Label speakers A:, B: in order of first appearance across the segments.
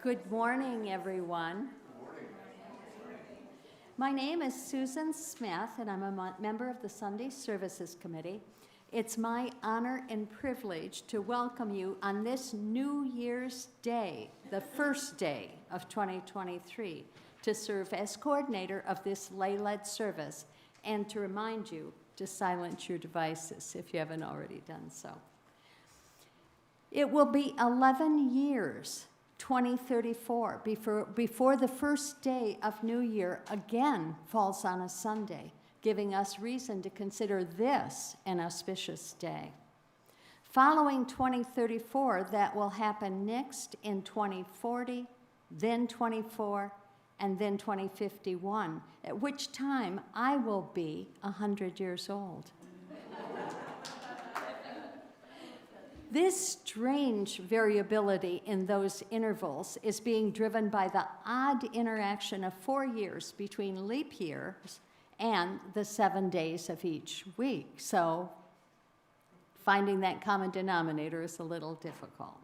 A: Good morning, everyone. My name is Susan Smith, and I'm a member of the Sunday Services Committee. It's my honor and privilege to welcome you on this New Year's Day, the first day of 2023, to serve as coordinator of this lay-led service and to remind you to silence your devices if you haven't already done so. It will be 11 years 2034 before the first day of New Year again falls on a Sunday, giving us reason to consider this an auspicious day. Following 2034, that will happen next in 2040, then 24, and then 2051, at which time I will be 100 years old. This strange variability in those intervals is being driven by the odd interaction of 4 years between leap years and the 7 days of each week. So finding that common denominator is a little difficult.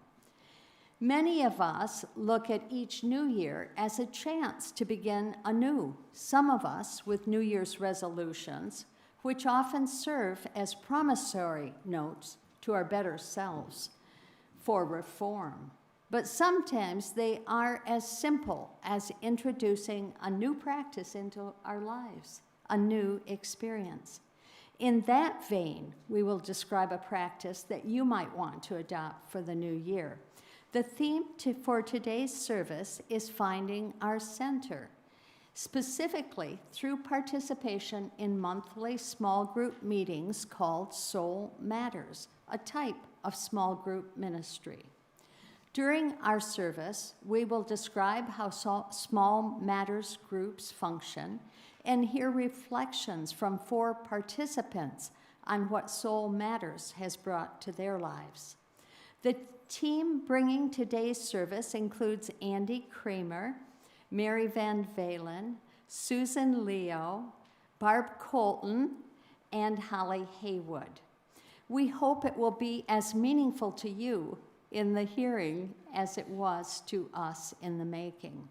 A: Many of us look at each new year as a chance to begin anew, some of us with New Year's resolutions, which often serve as promissory notes to our better selves for reform. But sometimes they are as simple as introducing a new practice into our lives, a new experience. In that vein, we will describe a practice that you might want to adopt for the new year. The theme for today's service is finding our center, specifically through participation in monthly small group meetings called Soul Matters, a type of small group ministry. During our service, we will describe how small matters groups function and hear reflections from 4 participants on what Soul Matters has brought to their lives. The team bringing today's service includes Andy Kramer, Mary Van Valen, Susan Leo, Barb Colton, and Holly Haywood. We hope it will be as meaningful to you in the hearing as it was to us in the making.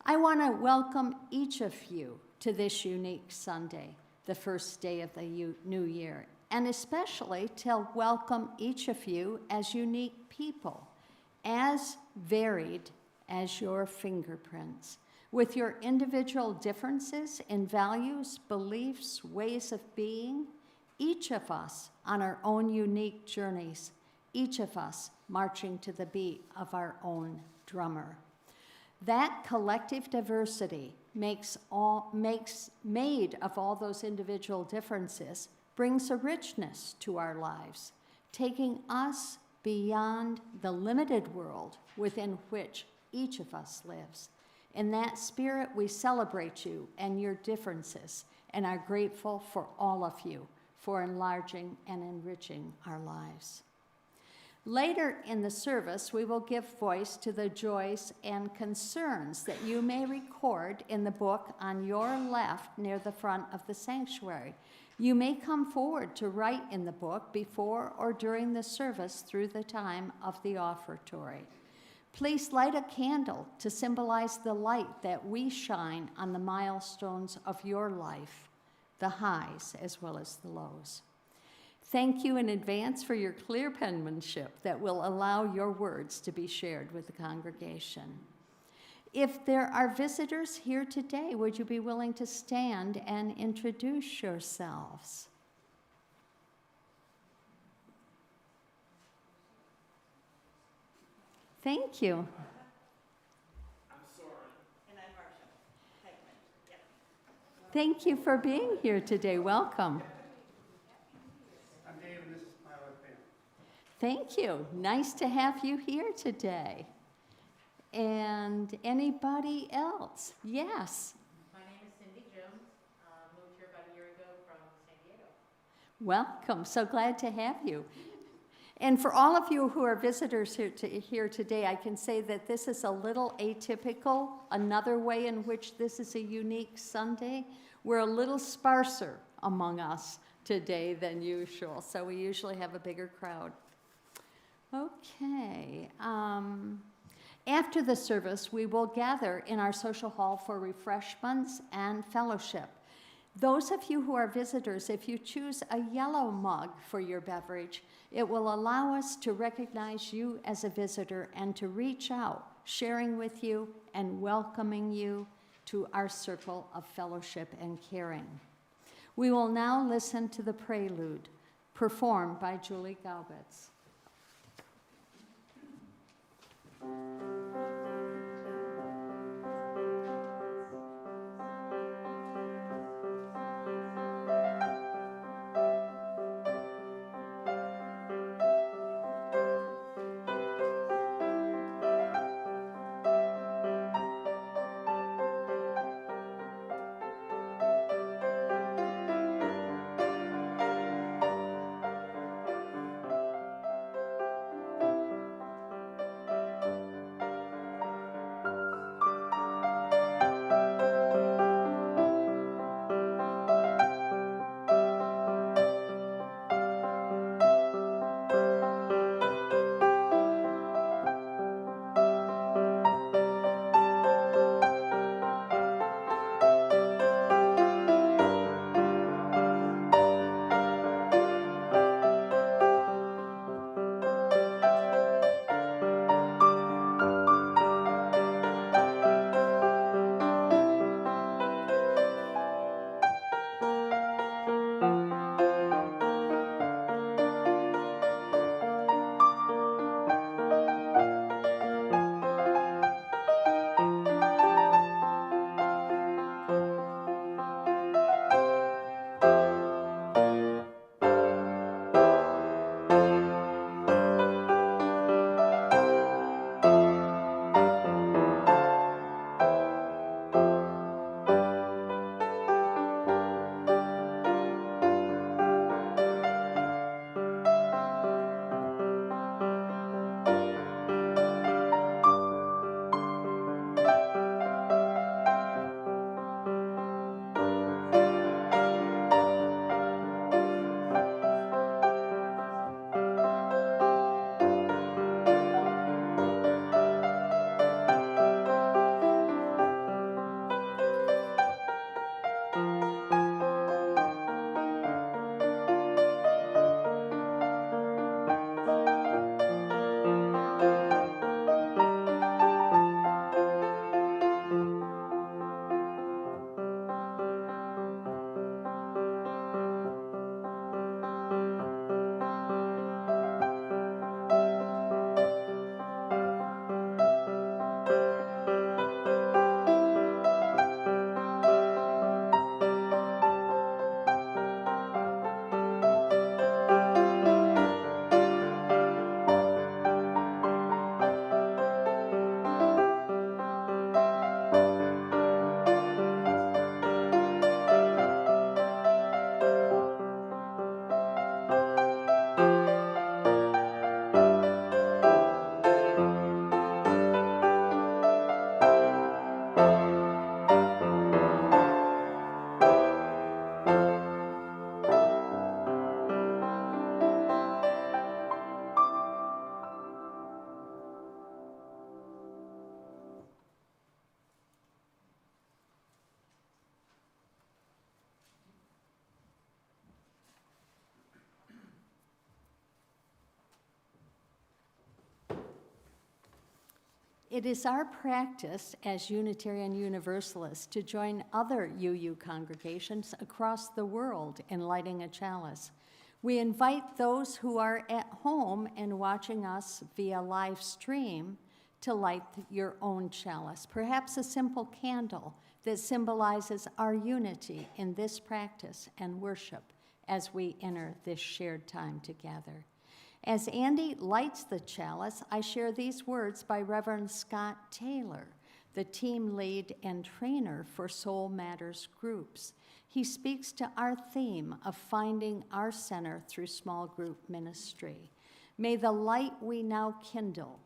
A: I want to welcome each of you to this unique Sunday, the first day of the new year, and especially to welcome each of you as unique people, as varied as your fingerprints, with your individual differences in values, beliefs, ways of being, each of us on our own unique journeys, each of us marching to the beat of our own drummer. That collective diversity made of all those individual differences brings a richness to our lives, taking us beyond the limited world within which each of us lives. In that spirit, we celebrate you and your differences and are grateful for all of you for enlarging and enriching our lives. Later in the service, we will give voice to the joys and concerns that you may record in the book on your left near the front of the sanctuary. You may come forward to write in the book before or during the service through the time of the offertory. Please light a candle to symbolize the light that we shine on the milestones of your life, the highs as well as the lows. Thank you in advance for your clear penmanship that will allow your words to be shared with the congregation. If there are visitors here today, would you be willing to stand and introduce yourselves? Thank you.
B: I'm Soren.
C: And I'm Marcia. Yep.
A: Thank you for being here today. Welcome.
B: I'm Dave, and this is my wife, Pam.
A: Thank you. Nice to have you here today. And anybody else? Yes.
C: My name is Cindy Jones. Moved here about a year ago from San Diego.
A: Welcome. So glad to have you. And for all of you who are visitors here today, I can say that this is a little atypical, another way in which this is a unique Sunday. We're a little sparser among us today than usual, so we usually have a bigger crowd. Okay. After the service, we will gather in our social hall for refreshments and fellowship. Those of you who are visitors, if you choose a yellow mug for your beverage, it will allow us to recognize you as a visitor and to reach out, sharing with you and welcoming you to our circle of fellowship and caring. We will now listen to the prelude, performed by Julie Gaubitz. It is our practice as Unitarian Universalists to join other UU congregations across the world in lighting a chalice. We invite those who are at home and watching us via live stream to light your own chalice, perhaps a simple candle that symbolizes our unity in this practice and worship as we enter this shared time together. As Andy lights the chalice, I share these words by Reverend Scott Taylor, the team lead and trainer for Soul Matters groups. He speaks to our theme of finding our center through small group ministry. May the light we now kindle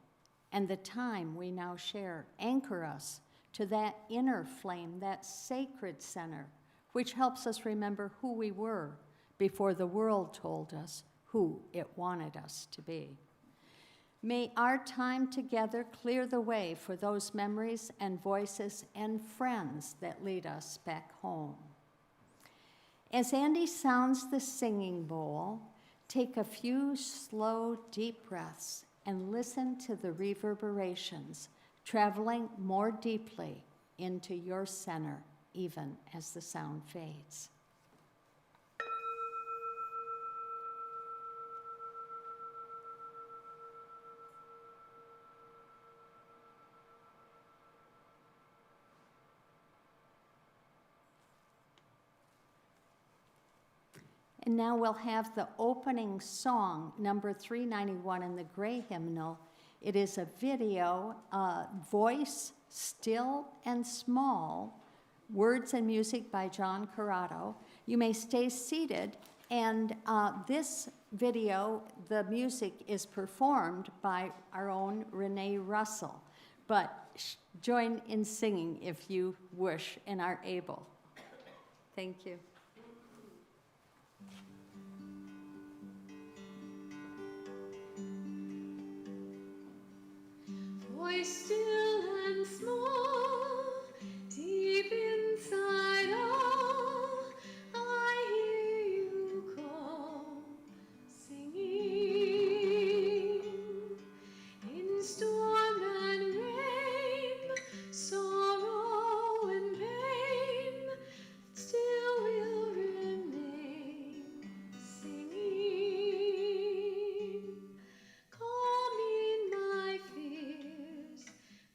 A: and the time we now share anchor us to that inner flame, that sacred center, which helps us remember who we were before the world told us who it wanted us to be. May our time together clear the way for those memories and voices and friends that lead us back home. As Andy sounds the singing bowl, take a few slow, deep breaths and listen to the reverberations traveling more deeply into your center, even as the sound fades. And now we'll have the opening song, number 391 in the Gray Hymnal. It is a video, voice, still and small, words and music by John Corrado. You may stay seated, and this video, the music is performed by our own Renee Russell. But join in singing if you wish and are able. Thank you.
D: Voice still and small, deep inside all, I hear you call, singing. In storm and rain, sorrow and pain, still will remain, singing. Calming my fears,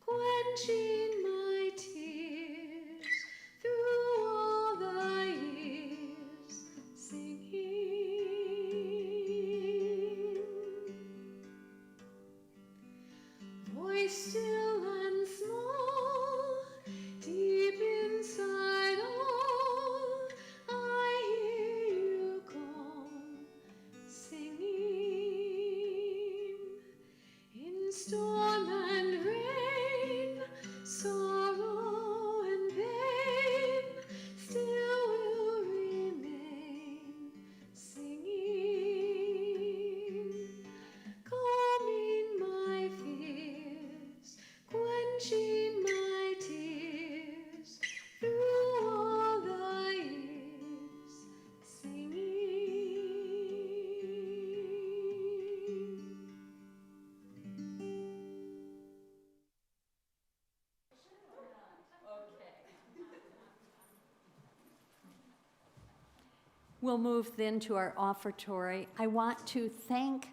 D: quenching my tears, through all the years, singing. Voice still and small, deep inside all, I hear you call, singing. In storm and rain, sorrow and pain, still will remain, singing. Calming my fears, quenching my tears, through all the years, singing.
A: We'll move then to our offertory. I want to thank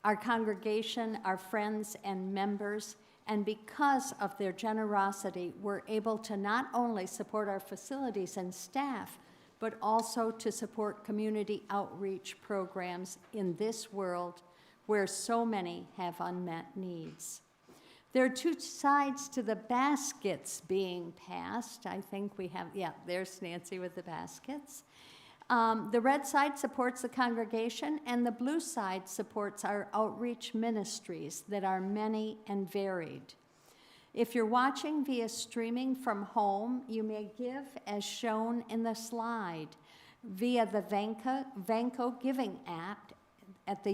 A: our congregation, our friends and members, and because of their generosity, we're able to not only support our facilities and staff, but also to support community outreach programs in this world where so many have unmet needs. There are two sides to the baskets being passed. I think we have, yeah, there's Nancy with the baskets. The red side supports the congregation, and the blue side supports our outreach ministries that are many and varied. If you're watching via streaming from home, you may give as shown in the slide via the Vanco Giving app at the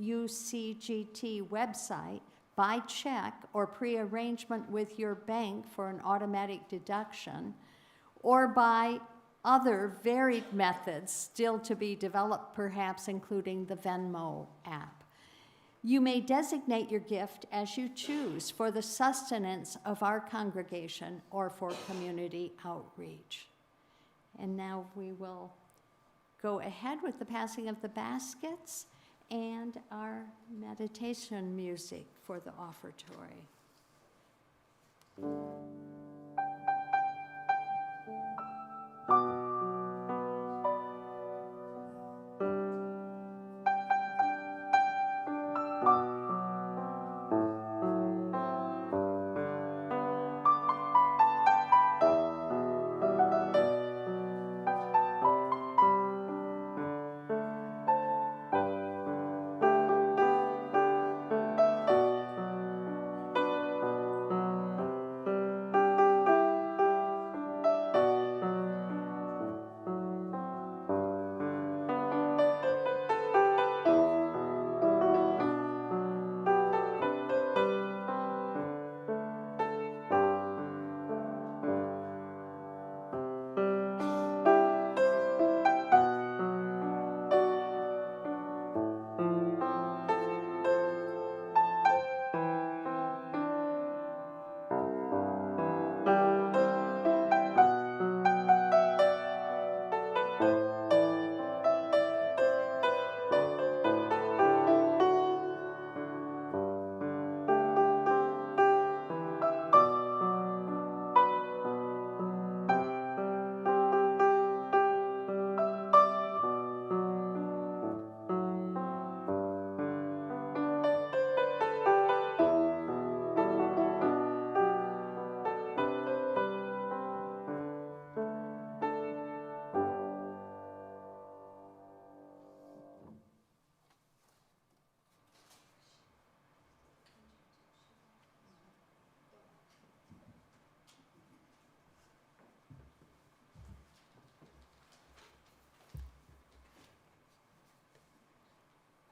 A: UUCGT website, by check or pre-arrangement with your bank for an automatic deduction, or by other varied methods still to be developed, perhaps including the Venmo app. You may designate your gift as you choose for the sustenance of our congregation or for community outreach. And now we will go ahead with the passing of the baskets and our meditation music for the offertory.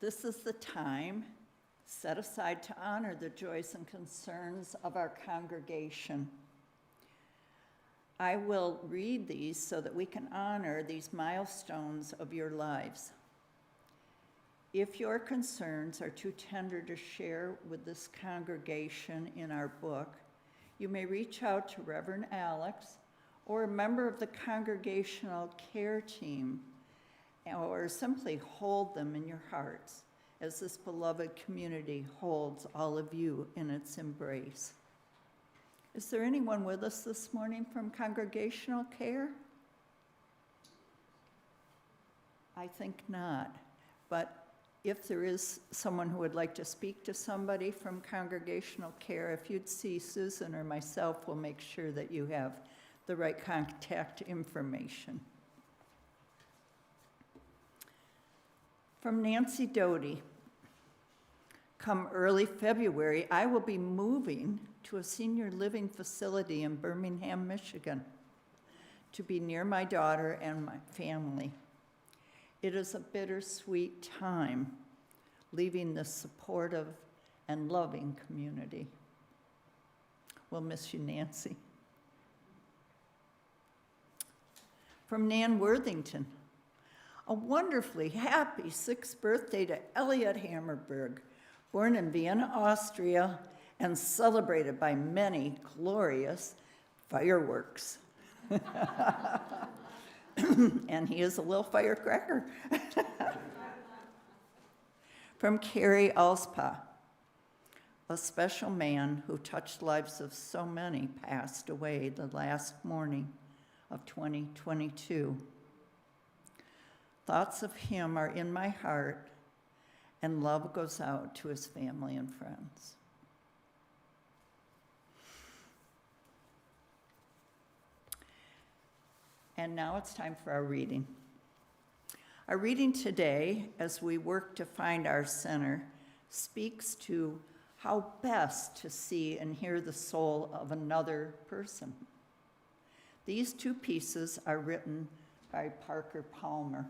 E: This is the time set aside to honor the joys and concerns of our congregation. I will read these so that we can honor these milestones of your lives. If your concerns are too tender to share with this congregation in our book, you may reach out to Reverend Alex or a member of the congregational care team, or simply hold them in your hearts as this beloved community holds all of you in its embrace. Is there anyone with us this morning from congregational care? I think not, but if there is someone who would like to speak to somebody from congregational care, if you'd see Susan or myself, we'll make sure that you have the right contact information. From Nancy Doty. Come early February, I will be moving to a senior living facility in Birmingham, Michigan, to be near my daughter and my family. It is a bittersweet time leaving this supportive and loving community. We'll miss you, Nancy. From Nan Worthington. A wonderfully happy 6th birthday to Elliot Hammerberg, born in Vienna, Austria, and celebrated by many glorious fireworks. And he is a little firecracker. From Carrie Alspa, a special man who touched lives of so many passed away the last morning of 2022. Thoughts of him are in my heart, and love goes out to his family and friends. And now it's time for our reading. Our reading today, as we work to find our center, speaks to how best to see and hear the soul of another person. These two pieces are written by Parker Palmer.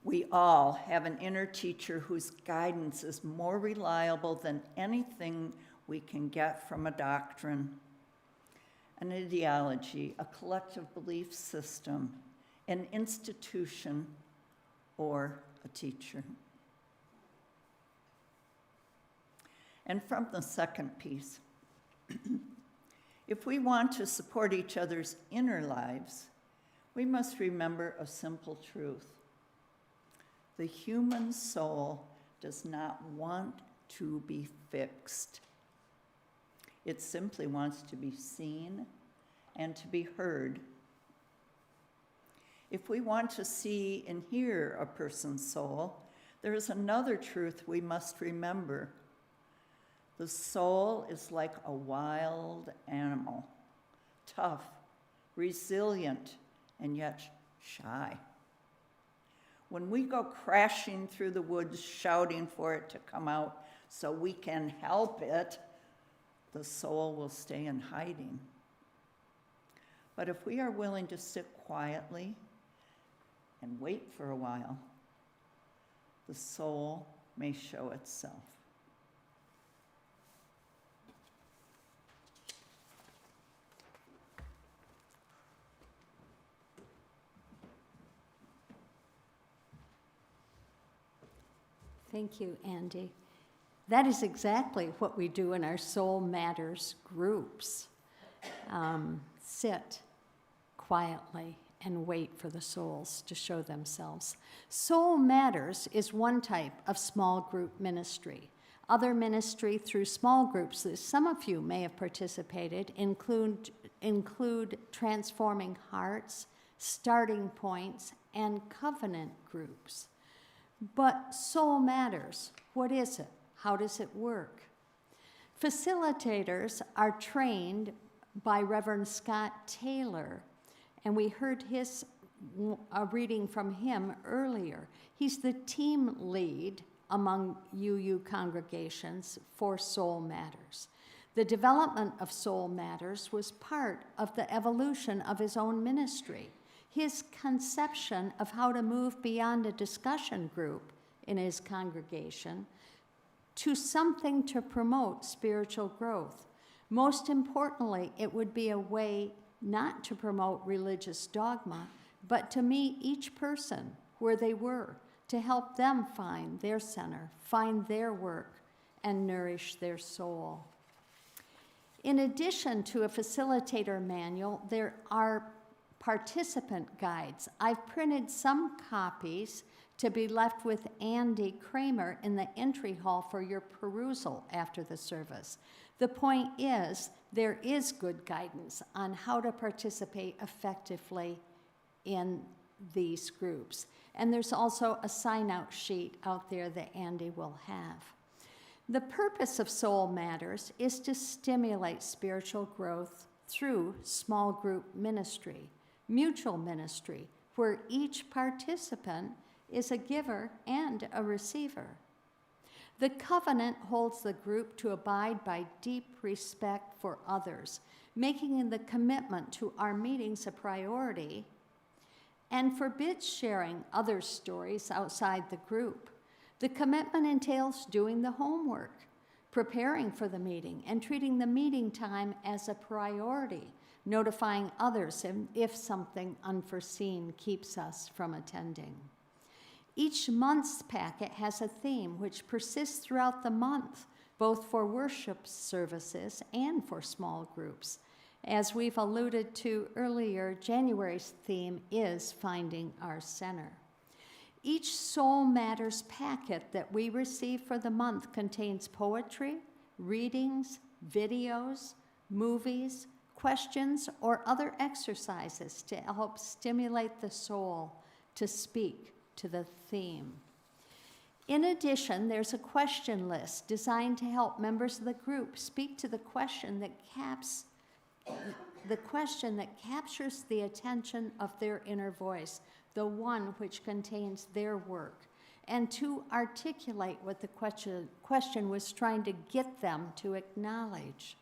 E: We all have an inner teacher whose guidance is more reliable than anything we can get from a doctrine, an ideology, a collective belief system, an institution, or a teacher. And from the second piece, if we want to support each other's inner lives, we must remember a simple truth. The human soul does not want to be fixed. It simply wants to be seen and to be heard. If we want to see and hear a person's soul, there is another truth we must remember. The soul is like a wild animal, tough, resilient, and yet shy. When we go crashing through the woods shouting for it to come out so we can help it, the soul will stay in hiding. But if we are willing to sit quietly and wait for a while, the soul may show itself.
A: Thank you, Andy. That is exactly what we do in our Soul Matters groups. Sit quietly and wait for the souls to show themselves. Soul Matters is one type of small group ministry. Other ministry through small groups that some of you may have participated include Transforming Hearts, Starting Points, and covenant groups. But Soul Matters, what is it? How does it work? Facilitators are trained by Reverend Scott Taylor, and we heard a reading from him earlier. He's the team lead among UU congregations for Soul Matters. The development of Soul Matters was part of the evolution of his own ministry. his conception of how to move beyond a discussion group in his congregation to something to promote spiritual growth. Most importantly, it would be a way not to promote religious dogma, but to meet each person where they were, to help them find their center, find their work, and nourish their soul. In addition to a facilitator manual, there are participant guides. I've printed some copies to be left with Andy Kramer in the entry hall for your perusal after the service. The point is, there is good guidance on how to participate effectively in these groups. And there's also a sign-out sheet out there that Andy will have. The purpose of Soul Matters is to stimulate spiritual growth through small group ministry, mutual ministry, where each participant is a giver and a receiver. The covenant holds the group to abide by deep respect for others, making the commitment to our meetings a priority, and forbids sharing other stories outside the group. The commitment entails doing the homework, preparing for the meeting, and treating the meeting time as a priority, notifying others if something unforeseen keeps us from attending. Each month's packet has a theme which persists throughout the month, both for worship services and for small groups. As we've alluded to earlier, January's theme is Finding Our Center. Each Soul Matters packet that we receive for the month contains poetry, readings, videos, movies, questions, or other exercises to help stimulate the soul to speak to the theme. In addition, there's a question list designed to help members of the group speak to the question that captures the attention of their inner voice, the one which contains their work, and to articulate what the question was trying to get them to acknowledge.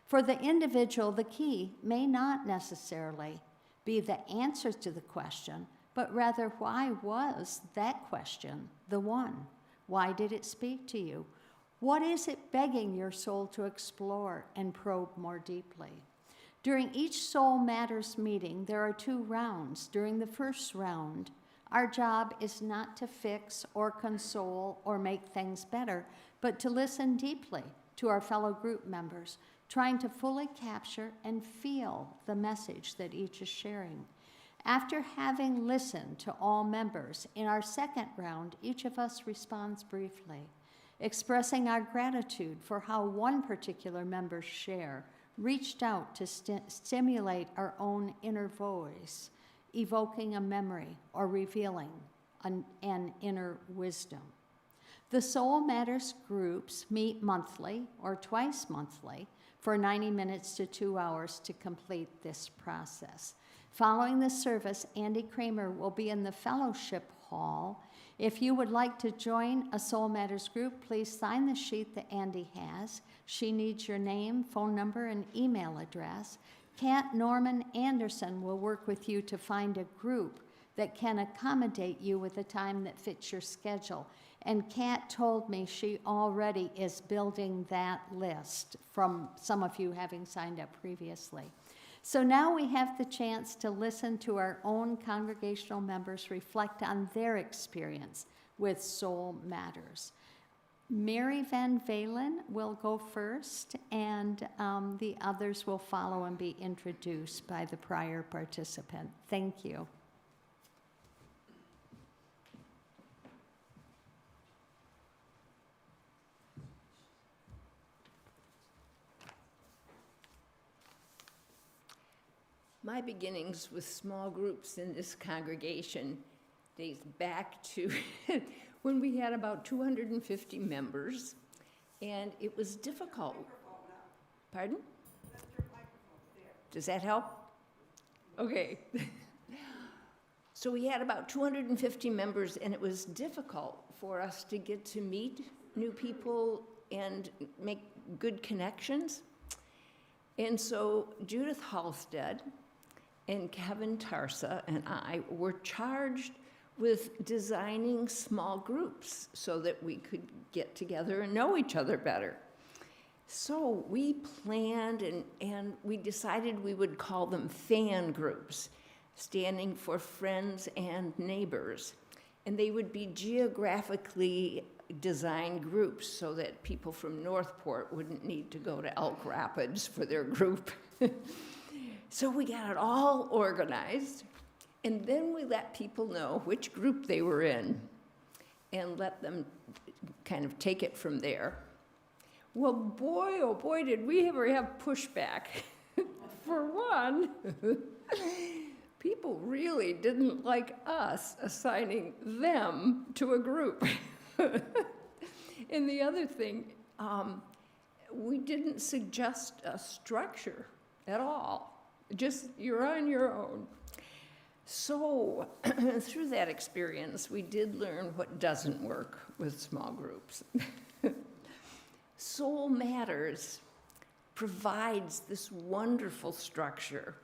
A: For the individual, the key may not necessarily be the answer to the question, but rather, why was that question the one? Why did it speak to you? What is it begging your soul to explore and probe more deeply? During each Soul Matters meeting, there are 2 rounds. During the first round, our job is not to fix or console or make things better, but to listen deeply to our fellow group members, trying to fully capture and feel the message that each is sharing. After having listened to all members, in our second round, each of us responds briefly, expressing our gratitude for how one particular member's share reached out to stimulate our own inner voice, evoking a memory or revealing an inner wisdom. The Soul Matters groups meet monthly or twice monthly for 90 minutes to 2 hours to complete this process. Following the service, Andy Kramer will be in the fellowship hall. If you would like to join a Soul Matters group, please sign the sheet that Andy has. She needs your name, phone number, and email address. Kat Norman Anderson will work with you to find a group that can accommodate you with a time that fits your schedule. And Kat told me she already is building that list from some of you having signed up previously. So now we have the chance to listen to our own congregational members reflect on their experience with Soul Matters. Mary Van Valen will go first, and the others will follow and be introduced by the prior participant. Thank you.
F: My beginnings with small groups in this congregation dates back to when we had about 250 members, and it was difficult. Pardon? Does that help? Okay. So we had about 250 members, and it was difficult for us to get to meet new people and make good connections. And so Judith Halstead and Kevin Tarsa and I were charged with designing small groups so that we could get together and know each other better. So we planned and we decided we would call them fan groups, standing for friends and neighbors. And they would be geographically designed groups so that people from Northport wouldn't need to go to Elk Rapids for their group. So we got it all organized, and then we let people know which group they were in and let them kind of take it from there. Well, boy, oh boy, did we ever have pushback. For one, people really didn't like us assigning them to a group. And the other thing, we didn't suggest a structure at all. Just, you're on your own. So, through that experience, we did learn what doesn't work with small groups. Soul Matters provides this wonderful structure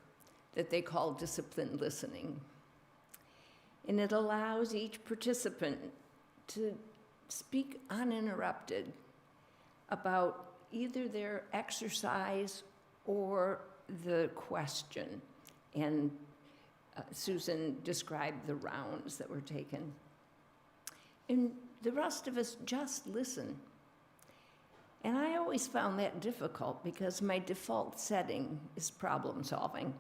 F: that they call disciplined listening. And it allows each participant to speak uninterrupted about either their exercise or the question. And Susan described the rounds that were taken. And the rest of us just listen. And I always found that difficult because my default setting is problem solving.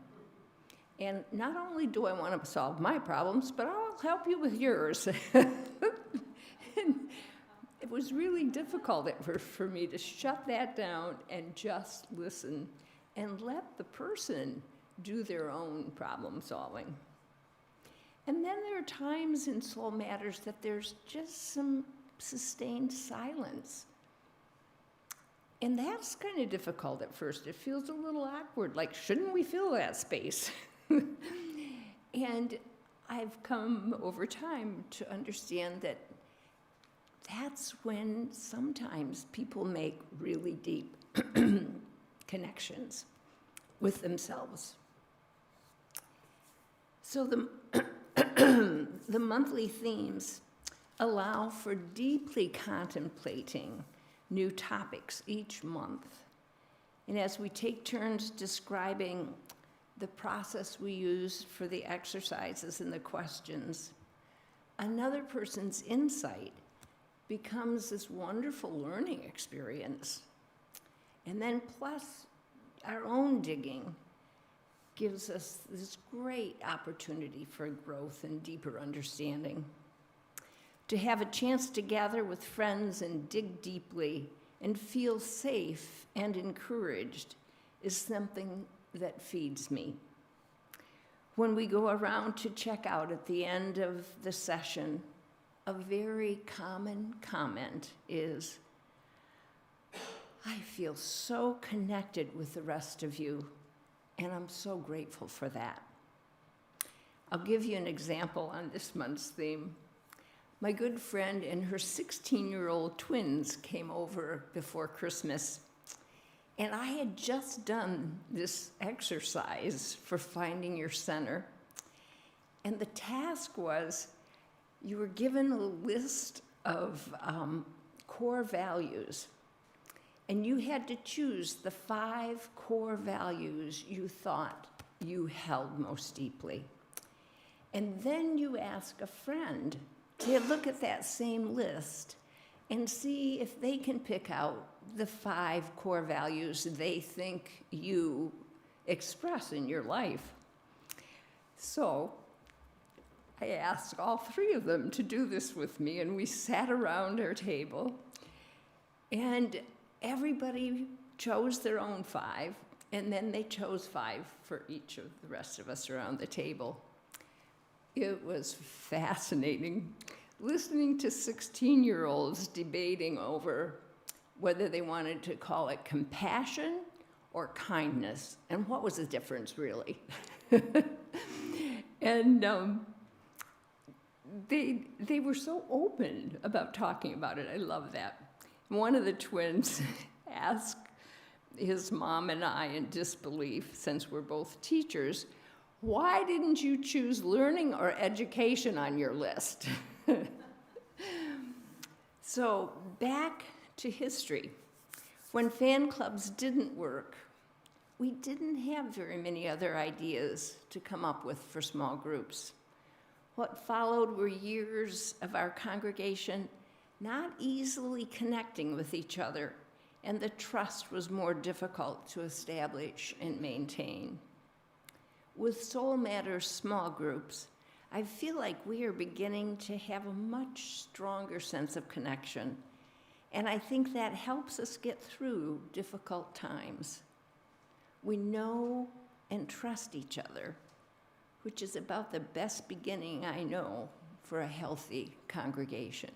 F: And not only do I want to solve my problems, but I'll help you with yours. And it was really difficult at first for me to shut that down and just listen and let the person do their own problem solving. And then there are times in Soul Matters that there's just some sustained silence. And that's kind of difficult at first. It feels a little awkward, like, shouldn't we fill that space? And I've come over time to understand that that's when sometimes people make really deep connections with themselves. So the monthly themes allow for deeply contemplating new topics each month. And as we take turns describing the process we use for the exercises and the questions, another person's insight becomes this wonderful learning experience. And then plus our own digging gives us this great opportunity for growth and deeper understanding. To have a chance to gather with friends and dig deeply and feel safe and encouraged is something that feeds me. When we go around to check out at the end of the session, a very common comment is, I feel so connected with the rest of you, and I'm so grateful for that. I'll give you an example on this month's theme. My good friend and her 16-year-old twins came over before Christmas, and I had just done this exercise for finding your center. And the task was, you were given a list of core values, and you had to choose the 5 core values you thought you held most deeply. And then you ask a friend to look at that same list and see if they can pick out the 5 core values they think you express in your life. So I asked all 3 of them to do this with me, and we sat around our table, and everybody chose their own 5, and then they chose 5 for each of the rest of us around the table. It was fascinating listening to 16-year-olds debating over whether they wanted to call it compassion or kindness, and what was the difference, really. And they were so open about talking about it. I love that. One of the twins asked his mom and I in disbelief, since we're both teachers, Why didn't you choose learning or education on your list? So back to history. When fan clubs didn't work, we didn't have very many other ideas to come up with for small groups. What followed were years of our congregation not easily connecting with each other, and the trust was more difficult to establish and maintain. With Soul Matters small groups, I feel like we are beginning to have a much stronger sense of connection, and I think that helps us get through difficult times. We know and trust each other, which is about the best beginning I know for a healthy congregation.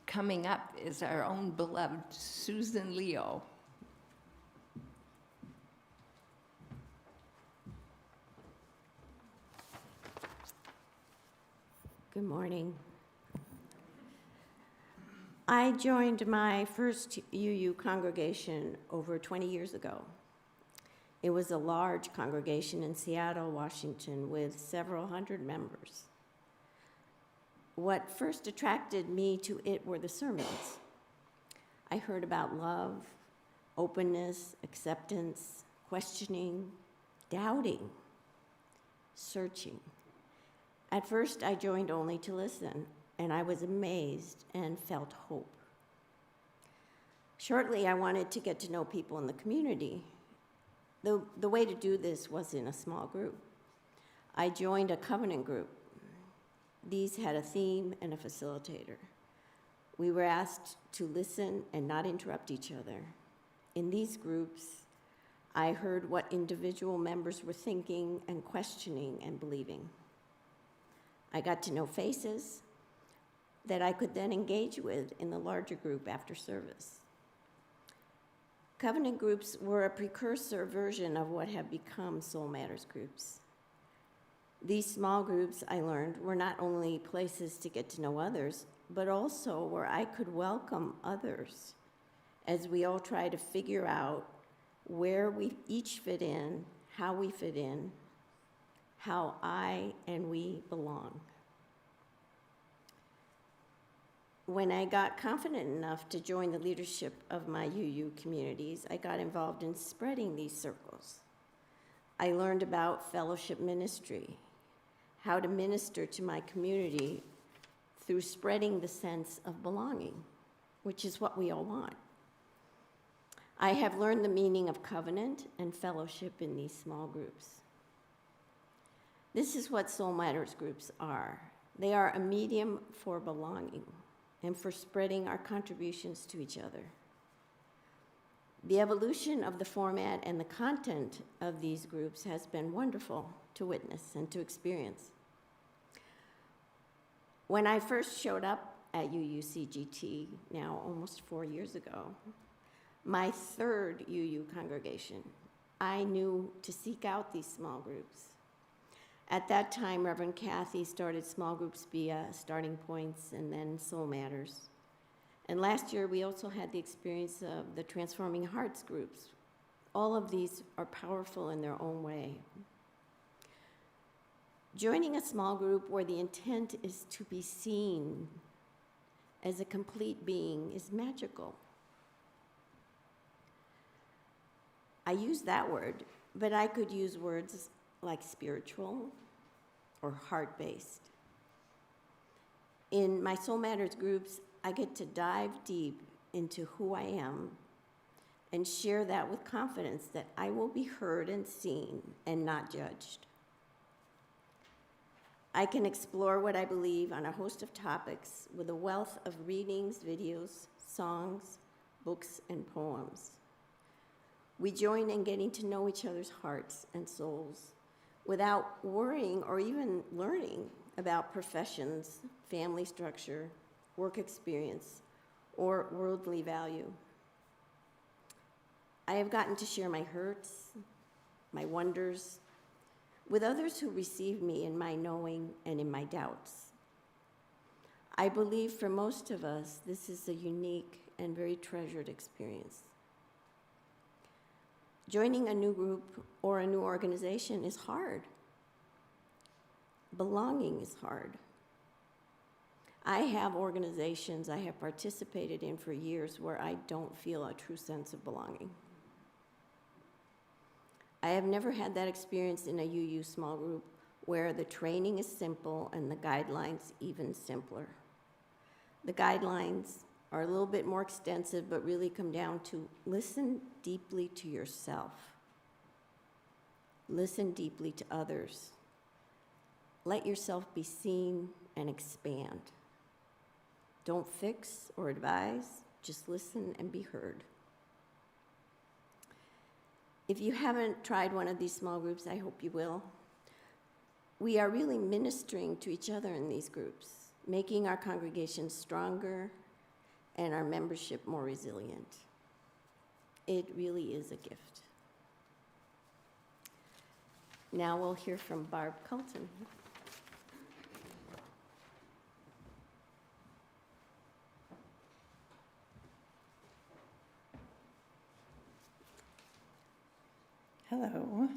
F: Coming up is our own beloved Susan Leo.
G: Good morning. I joined my first UU congregation over 20 years ago. It was a large congregation in Seattle, Washington, with several hundred members. What first attracted me to it were the sermons. I heard about love, openness, acceptance, questioning, doubting, searching. At first, I joined only to listen, and I was amazed and felt hope. Shortly, I wanted to get to know people in the community. The way to do this was in a small group. I joined a covenant group. These had a theme and a facilitator. We were asked to listen and not interrupt each other. In these groups, I heard what individual members were thinking and questioning and believing. I got to know faces that I could then engage with in the larger group after service. Covenant groups were a precursor version of what have become Soul Matters groups. These small groups, I learned, were not only places to get to know others, but also where I could welcome others as we all try to figure out where we each fit in, how we fit in, how I and we belong. When I got confident enough to join the leadership of my UU communities, I got involved in spreading these circles. I learned about fellowship ministry, how to minister to my community through spreading the sense of belonging, which is what we all want. I have learned the meaning of covenant and fellowship in these small groups. This is what Soul Matters groups are. They are a medium for belonging and for spreading our contributions to each other. The evolution of the format and the content of these groups has been wonderful to witness and to experience. When I first showed up at UUCGT, now almost 4 years ago, my third UU congregation, I knew to seek out these small groups. At that time, Reverend Kathy started small groups via Starting Points and then Soul Matters. And last year, we also had the experience of the Transforming Hearts groups. All of these are powerful in their own way. Joining a small group where the intent is to be seen as a complete being is magical. I use that word, but I could use words like spiritual or heart-based. In my Soul Matters groups, I get to dive deep into who I am and share that with confidence that I will be heard and seen and not judged. I can explore what I believe on a host of topics with a wealth of readings, videos, songs, books, and poems. We join in getting to know each other's hearts and souls without worrying or even learning about professions, family structure, work experience, or worldly value. I have gotten to share my hurts, my wonders, with others who receive me in my knowing and in my doubts. I believe for most of us, this is a unique and very treasured experience. Joining a new group or a new organization is hard. Belonging is hard. I have organizations I have participated in for years where I don't feel a true sense of belonging. I have never had that experience in a UU small group where the training is simple and the guidelines even simpler. The guidelines are a little bit more extensive, but really come down to listen deeply to yourself. Listen deeply to others. Let yourself be seen and expand. Don't fix or advise, just listen and be heard. If you haven't tried one of these small groups, I hope you will. We are really ministering to each other in these groups, making our congregation stronger and our membership more resilient. It really is a gift. Now we'll hear from Barb Colton.
H: Hello.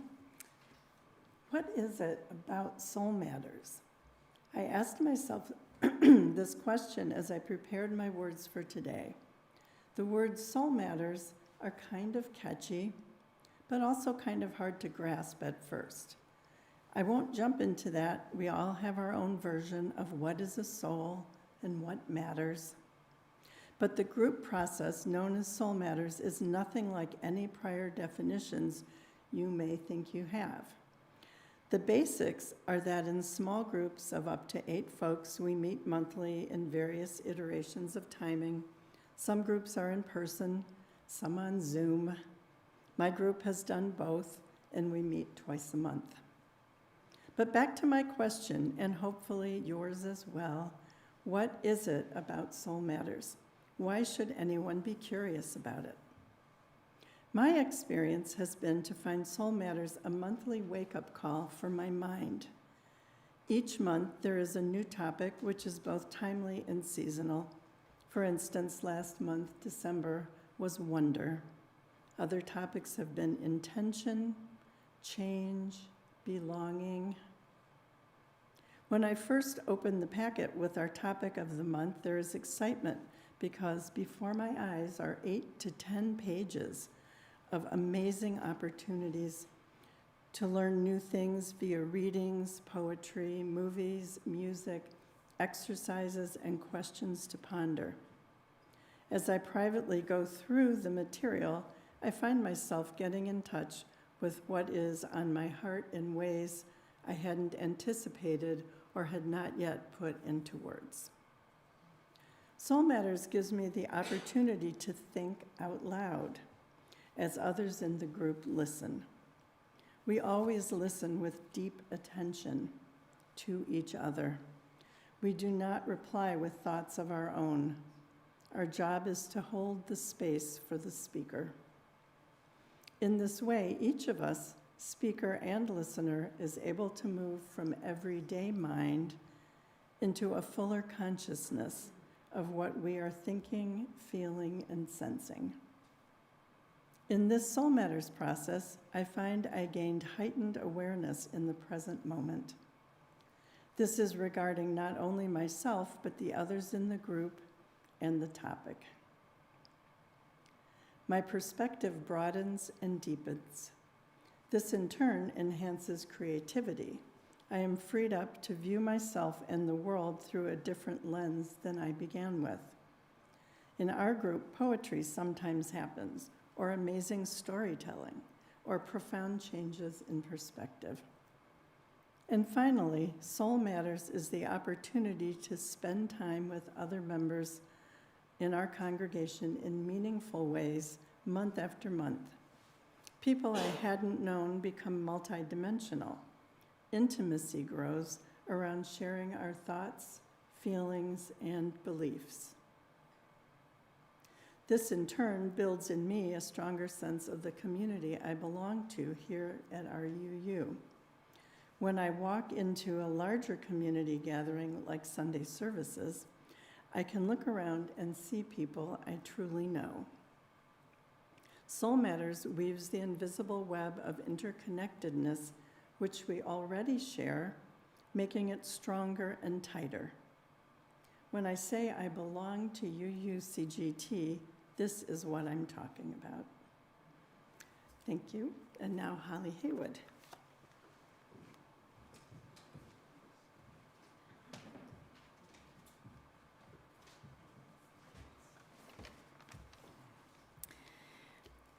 H: What is it about soul matters? I asked myself this question as I prepared my words for today. The words soul matters are kind of catchy, but also kind of hard to grasp at first. I won't jump into that. We all have our own version of what is a soul and what matters. But the group process known as soul matters is nothing like any prior definitions you may think you have. The basics are that in small groups of up to 8 folks, we meet monthly in various iterations of timing. Some groups are in person, some on Zoom. My group has done both, and we meet twice a month. But back to my question, and hopefully yours as well. What is it about Soul Matters? Why should anyone be curious about it? My experience has been to find Soul Matters a monthly wake-up call for my mind. Each month, there is a new topic which is both timely and seasonal. For instance, last month, December, was wonder. Other topics have been intention, change, belonging. When I first opened the packet with our topic of the month, there is excitement because before my eyes are 8 to 10 pages of amazing opportunities to learn new things via readings, poetry, movies, music, exercises, and questions to ponder. As I privately go through the material, I find myself getting in touch with what is on my heart in ways I hadn't anticipated or had not yet put into words. Soul Matters gives me the opportunity to think out loud as others in the group listen. We always listen with deep attention to each other. We do not reply with thoughts of our own. Our job is to hold the space for the speaker. In this way, each of us, speaker and listener, is able to move from everyday mind into a fuller consciousness of what we are thinking, feeling, and sensing. In this Soul Matters process, I find I gained heightened awareness in the present moment. This is regarding not only myself, but the others in the group and the topic. My perspective broadens and deepens. This in turn enhances creativity. I am freed up to view myself and the world through a different lens than I began with. In our group, poetry sometimes happens, or amazing storytelling, or profound changes in perspective. And finally, Soul Matters is the opportunity to spend time with other members in our congregation in meaningful ways, month after month. People I hadn't known become multidimensional. Intimacy grows around sharing our thoughts, feelings, and beliefs. This in turn builds in me a stronger sense of the community I belong to here at our UU. When I walk into a larger community gathering like Sunday services, I can look around and see people I truly know. Soul Matters weaves the invisible web of interconnectedness which we already share, making it stronger and tighter. When I say I belong to UUCGT, this is what I'm talking about. Thank you. And now Holly Haywood.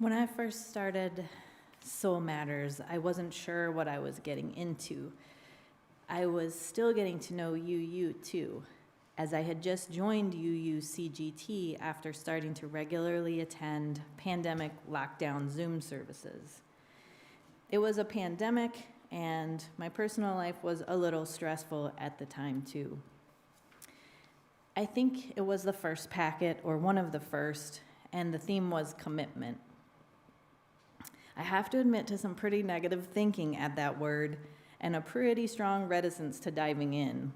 I: When I first started Soul Matters, I wasn't sure what I was getting into. I was still getting to know UU too, as I had just joined UUCGT after starting to regularly attend pandemic lockdown Zoom services. It was a pandemic, and my personal life was a little stressful at the time too. I think it was the first packet, or one of the first, and the theme was commitment. I have to admit to some pretty negative thinking at that word and a pretty strong reticence to diving in.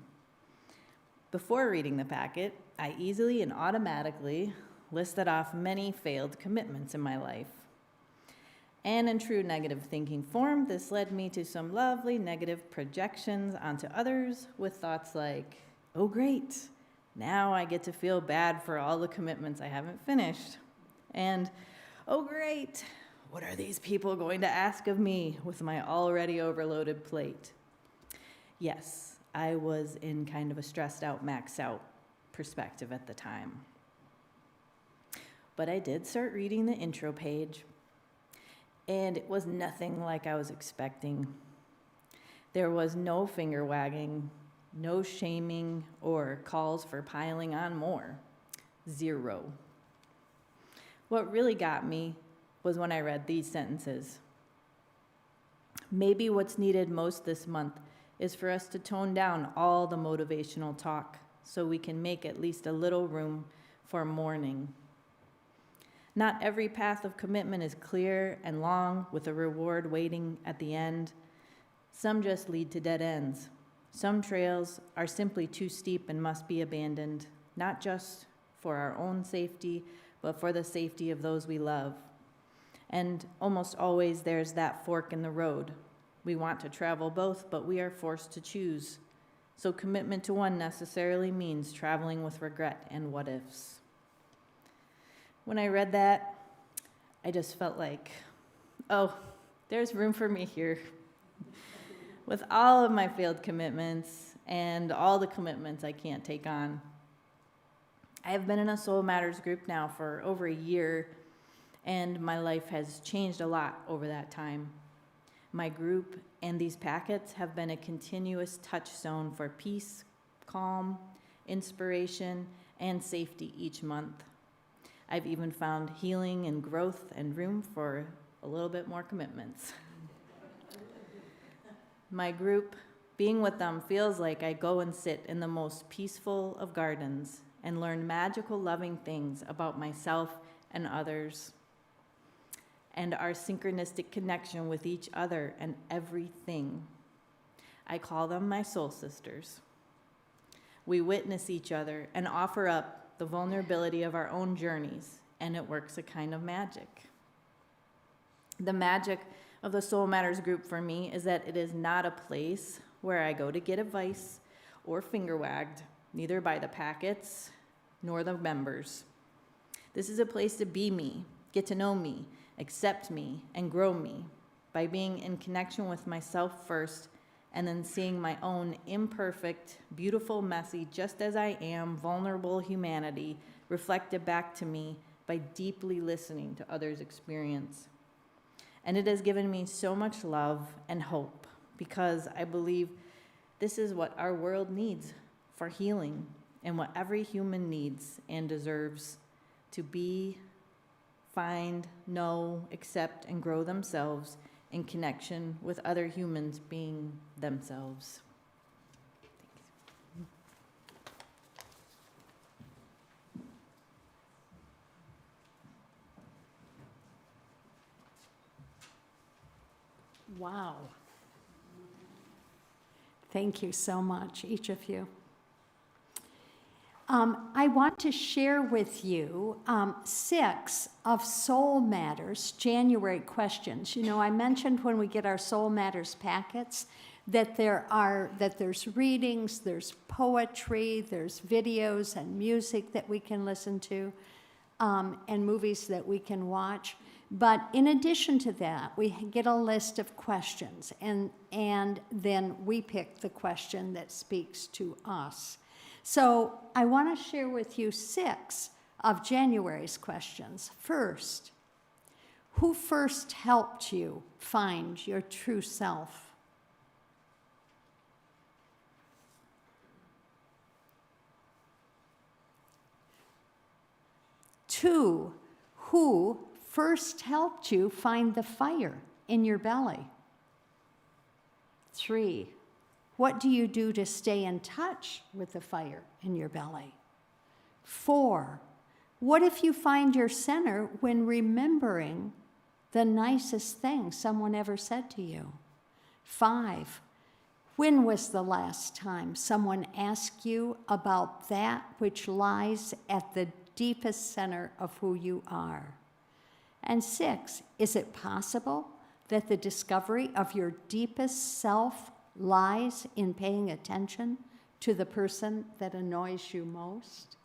I: Before reading the packet, I easily and automatically listed off many failed commitments in my life. And in true negative thinking form, this led me to some lovely negative projections onto others with thoughts like, oh great, now I get to feel bad for all the commitments I haven't finished. And, oh great, what are these people going to ask of me with my already overloaded plate? Yes, I was in kind of a stressed out, maxed out perspective at the time. But I did start reading the intro page, and it was nothing like I was expecting. There was no finger wagging, no shaming, or calls for piling on more. Zero. What really got me was when I read these sentences. Maybe what's needed most this month is for us to tone down all the motivational talk so we can make at least a little room for mourning. Not every path of commitment is clear and long with a reward waiting at the end. Some just lead to dead ends. Some trails are simply too steep and must be abandoned, not just for our own safety, but for the safety of those we love. And almost always there's that fork in the road. We want to travel both, but we are forced to choose. So commitment to one necessarily means traveling with regret and what ifs. When I read that, I just felt like, oh, there's room for me here. With all of my failed commitments and all the commitments I can't take on. I have been in a Soul Matters group now for over a year, and my life has changed a lot over that time. My group and these packets have been a continuous touchstone for peace, calm, inspiration, and safety each month. I've even found healing and growth and room for a little bit more commitments. My group, being with them, feels like I go and sit in the most peaceful of gardens and learn magical, loving things about myself and others, and our synchronistic connection with each other and everything. I call them my soul sisters. We witness each other and offer up the vulnerability of our own journeys, and it works a kind of magic. The magic of the Soul Matters group for me is that it is not a place where I go to get advice or finger wagged, neither by the packets nor the members. This is a place to be me, get to know me, accept me, and grow me by being in connection with myself first, and then seeing my own imperfect, beautiful, messy, just as I am, vulnerable humanity reflected back to me by deeply listening to others' experience. And it has given me so much love and hope, because I believe this is what our world needs for healing, and what every human needs and deserves: to be, find, know, accept, and grow themselves in connection with other humans being themselves.
A: Wow. Thank you so much, each of you. I want to share with you 6 of Soul Matters January questions. You know, I mentioned when we get our Soul Matters packets that there's readings, there's poetry, there's videos and music that we can listen to, and movies that we can watch. But in addition to that, we get a list of questions, and then we pick the question that speaks to us. So I want to share with you 6 of January's questions. First, who first helped you find your true self? Two, who first helped you find the fire in your belly? 3, what do you do to stay in touch with the fire in your belly? 4, what if you find your center when remembering the nicest thing someone ever said to you? 5, when was the last time someone asked you about that which lies at the deepest center of who you are? And 6, is it possible that the discovery of your deepest self lies in paying attention to the person that annoys you most?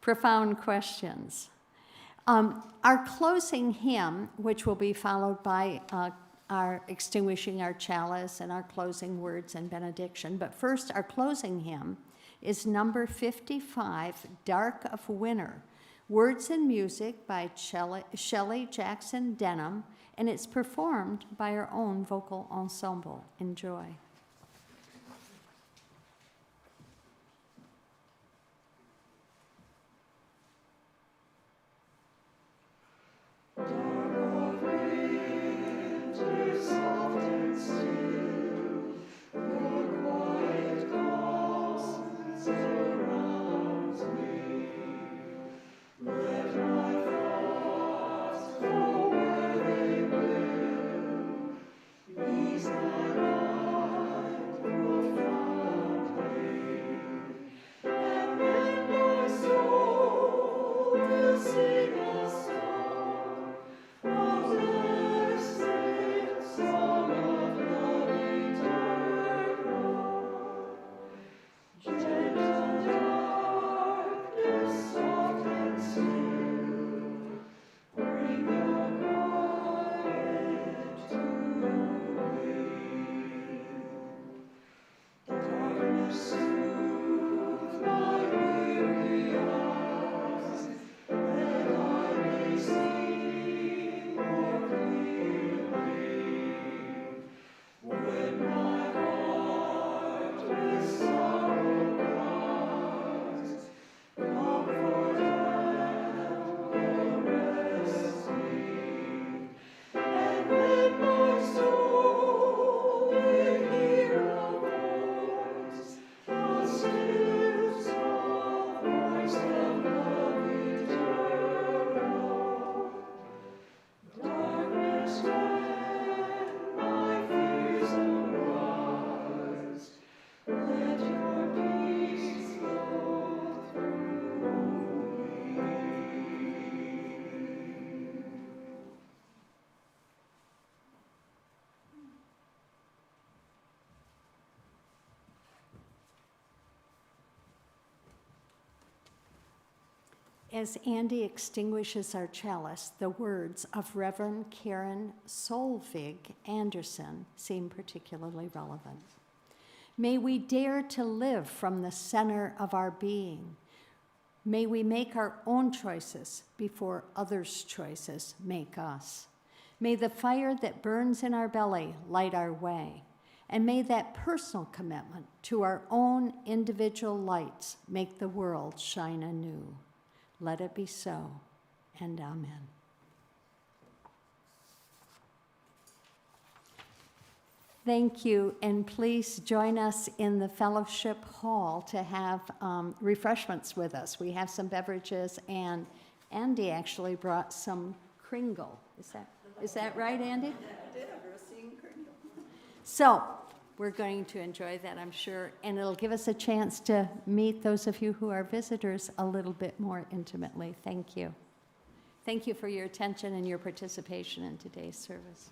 A: Profound questions. Our closing hymn, which will be followed by our extinguishing our chalice and our closing words and benediction. But first, our closing hymn is number 55, Dark of Winter. Words and music by Shelley Jackson Denham, and it's performed by our own vocal ensemble. Enjoy. As Andy extinguishes our chalice, the words of Reverend Karen Solvig Anderson seem particularly relevant. May we dare to live from the center of our being. May we make our own choices before others' choices make us. May the fire that burns in our belly light our way. And may that personal commitment to our own individual lights make the world shine anew. Let it be so, and amen. Thank you, and please join us in the fellowship hall to have refreshments with us. We have some beverages, and Andy actually brought some Kringle. Is that right, Andy?
E: I did, Rosine Kringle.
A: So, We're going to enjoy that, I'm sure, and it'll give us a chance to meet those of you who are visitors a little bit more intimately. Thank you. Thank you for your attention and your participation in today's service.